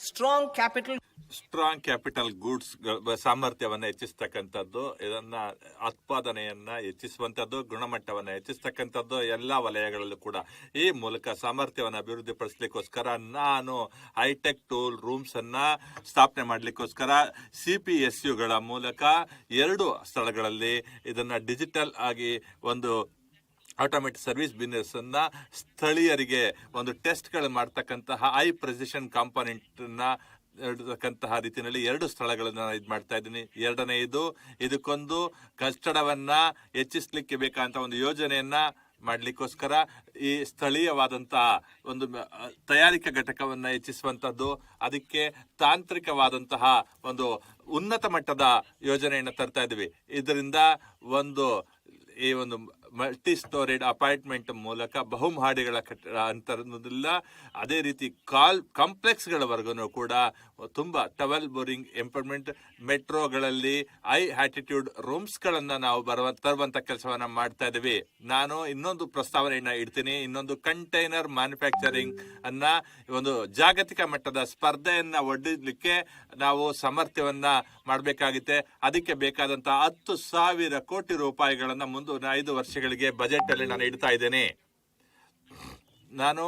Strong capital goods ಸಾಮರ್ಥ್ಯವನ್ನು ಹೆಚ್ಚಿಸ್ತಕ್ಕಂಥದ್ದು, ಇದನ್ನ ಉತ್ಪಾದನೆಯನ್ನ ಹೆಚ್ಚಿಸುವಂತದ್ದು, ಗುಣಮಟ್ಟವನ್ನು ಹೆಚ್ಚಿಸ್ತಕ್ಕಂಥದ್ದು ಎಲ್ಲ ವಲಯಗಳಲ್ಲೂ ಕೂಡ ಈ ಮೂಲಕ ಸಾಮರ್ಥ್ಯವನ್ನು ಅಭಿವೃದ್ಧಿಪಡಿಸಲಿಕ್ಕೋಸ್ಕರ ನಾನು ಹೈಟೆಕ್ ಟೂಲ್ ರೂಮ್ಸ್ ಅನ್ನ ಸ್ಥಾಪನೆ ಮಾಡಲಿಕ್ಕೋಸ್ಕರ CPSUಗಳ ಮೂಲಕ 2 ಸ್ಥಳಗಳಲ್ಲಿ ಇದನ್ನ ಡಿಜಿಟಲ್ ಆಗಿ ಒಂದು ಆಟೋಮೇಟಿಕ್ ಸರ್ವಿಸ್ ಬಿಸ್ನೆಸ್ ಅನ್ನ ಸ್ಥಳೀಯರಿಗೆ ಒಂದು ಟೆಸ್ಟ್ಗಳು ಮಾಡ್ತಕ್ಕಂತಹ ಹೈ ಪ್ರೆಸಿಷನ್ ಕಾಂಪೋನೆಂಟ್ ಇರತಕ್ಕಂತಹ ರೀತಿಯಲ್ಲಿ 2 ಸ್ಥಳಗಳನ್ನ ಇದು ಮಾಡ್ತಾ ಇದ್ದೀನಿ. ಎರಡನೆಯದು, ಇದಕ್ಕೊಂದು ಕಟ್ಟಡವನ್ನ ಹೆಚ್ಚಿಸ್ಲಿಕ್ಕೆ ಬೇಕಾದಂತ ಒಂದು ಯೋಜನೆಯನ್ನ ಮಾಡ್ಲಿಕ್ಕೋಸ್ಕರ ಈ ಸ್ಥಳೀಯವಾದಂತಹ ಒಂದು ತಯಾರಿಕಾ ಘಟಕವನ್ನ ಹೆಚ್ಚಿಸುವಂತದ್ದು, ಅದಕ್ಕೆ ತಾಂತ್ರಿಕವಾದಂತಹ ಒಂದು ಉನ್ನತ ಮಟ್ಟದ ಯೋಜನೆಯನ್ನು ತರ್ತಾ ಇದ್ದೀವಿ. ಇದರಿಂದ ಈ ಒಂದು ಮಲ್ಟಿ ಸ್ಟೋರೇಡ್ ಅಪಾರ್ಟ್ಮೆಂಟ್ ಮೂಲಕ ಬಹುಮಹಡಿಗಳ ಅಂತರದಿಲ್ಲ, ಅದೇ ರೀತಿ ಕಾಂಪ್ಲೆಕ್ಸ್ಗಳವರೆಗೂ ಕೂಡ ತುಂಬಾ ಟವೆಲ್ ಬೋರಿಂಗ್ ಎಂಪರ್ಮೆಂಟ್, ಮೆಟ್ರೋಗಳಲ್ಲಿ ಹೈ ಆಟಿಟ್ಯೂಡ್ ರೂಮ್ಸ್ಗಳನ್ನ ನಾವು ತರುವಂತ ಕೆಲಸವನ್ನ ಮಾಡ್ತಾ ಇದ್ದೀವಿ. ನಾನು ಇನ್ನೊಂದು ಪ್ರಸ್ತಾವನೆಯನ್ನ ಇಡ್ತೀನಿ. ಇನ್ನೊಂದು ಕಂಟೈನರ್ ಮ್ಯಾನುಫ್ಯಾಕ್ಚರಿಂಗ್ ಅನ್ನ ಒಂದು ಜಾಗತಿಕ ಮಟ್ಟದ ಸ್ಪರ್ಧೆಯನ್ನ ಒಡ್ಡಲಿಕ್ಕೆ ನಾವು ಸಾಮರ್ಥ್ಯವನ್ನ ಮಾಡಬೇಕಾಗುತ್ತೆ. ಅದಕ್ಕೆ ಬೇಕಾದಂತಹ 10,000 ಕೋಟಿ ರೂಪಾಯಿಗಳನ್ನ ಮುಂದಿನ 5 ವರ್ಷಗಳಿಗೆ ಬಜೆಟ್ ಅಲ್ಲಿ ನಾನು ಇಡ್ತಾ ಇದ್ದೇನೆ. ನಾನು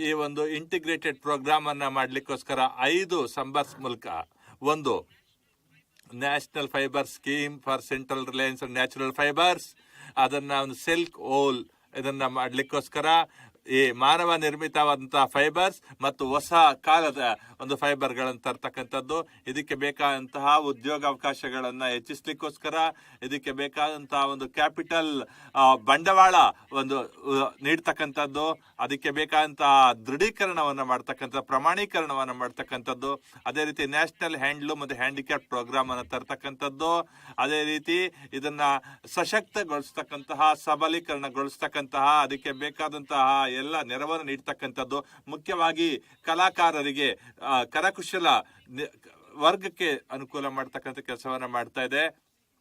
ಈ ಒಂದು ಇಂಟಿಗ್ರೇಟೆಡ್ ಪ್ರೋಗ್ರಾಮ್ ಅನ್ನ ಮಾಡ್ಲಿಕ್ಕೋಸ್ಕರ 5 ಸಂಬರ್ಸ್ ಮೂಲಕ, ಒಂದು national fibre scheme for central Reliance natural fibres, ಅದನ್ನ ಒಂದು ಸಿಲ್ಕ್ ಓಲ್ ಇದನ್ನ ಮಾಡ್ಲಿಕ್ಕೋಸ್ಕರ ಈ ಮಾನವ ನಿರ್ಮಿತವಾದಂತಹ ಫೈಬರ್ಸ್ ಮತ್ತು ಹೊಸ ಕಾಲದ ಒಂದು ಫೈಬರ್ಗಳನ್ನು ತರ್ತಕ್ಕಂಥದ್ದು, ಇದಕ್ಕೆ ಬೇಕಾದಂತಹ ಉದ್ಯೋಗಾವಕಾಶಗಳನ್ನ ಹೆಚ್ಚಿಸ್ಲಿಕ್ಕೋಸ್ಕರ, ಇದಕ್ಕೆ ಬೇಕಾದಂತಹ ಒಂದು ಕ್ಯಾಪಿಟಲ್ ಬಂಡವಾಳ ಒಂದು ನೀಡ್ತಕ್ಕಂಥದ್ದು, ಅದಕ್ಕೆ ಬೇಕಾದಂತಹ ದೃಢೀಕರಣವನ್ನ ಮಾಡ್ತಕ್ಕಂಥ ಪ್ರಮಾಣೀಕರಣವನ್ನ ಮಾಡ್ತಕ್ಕಂಥದ್ದು, ಅದೇ ರೀತಿ ನ್ಯಾಷನಲ್ ಹ್ಯಾಂಡ್ಲೂಮ್ ಮತ್ತು ಹ್ಯಾಂಡಿಕ್ಯಾಪ್ ಪ್ರೋಗ್ರಾಮ್ ಅನ್ನು ತರ್ತಕ್ಕಂಥದ್ದು, ಅದೇ ರೀತಿ ಇದನ್ನ ಸಶಕ್ತಗೊಳಿಸ್ತಕ್ಕಂತಹ, ಸಬಲೀಕರಣಗೊಳಿಸ್ತಕ್ಕಂತಹ, ಅದಕ್ಕೆ ಬೇಕಾದಂತಹ ಎಲ್ಲ ನೆರವನ್ನು ನೀಡ್ತಕ್ಕಂಥದ್ದು, ಮುಖ್ಯವಾಗಿ ಕಲಾಕಾರರಿಗೆ, ಕರಕುಶಲ ವರ್ಗಕ್ಕೆ ಅನುಕೂಲ ಮಾಡ್ತಕ್ಕಂಥ ಕೆಲಸವನ್ನ ಮಾಡ್ತಾ ಇದೆ.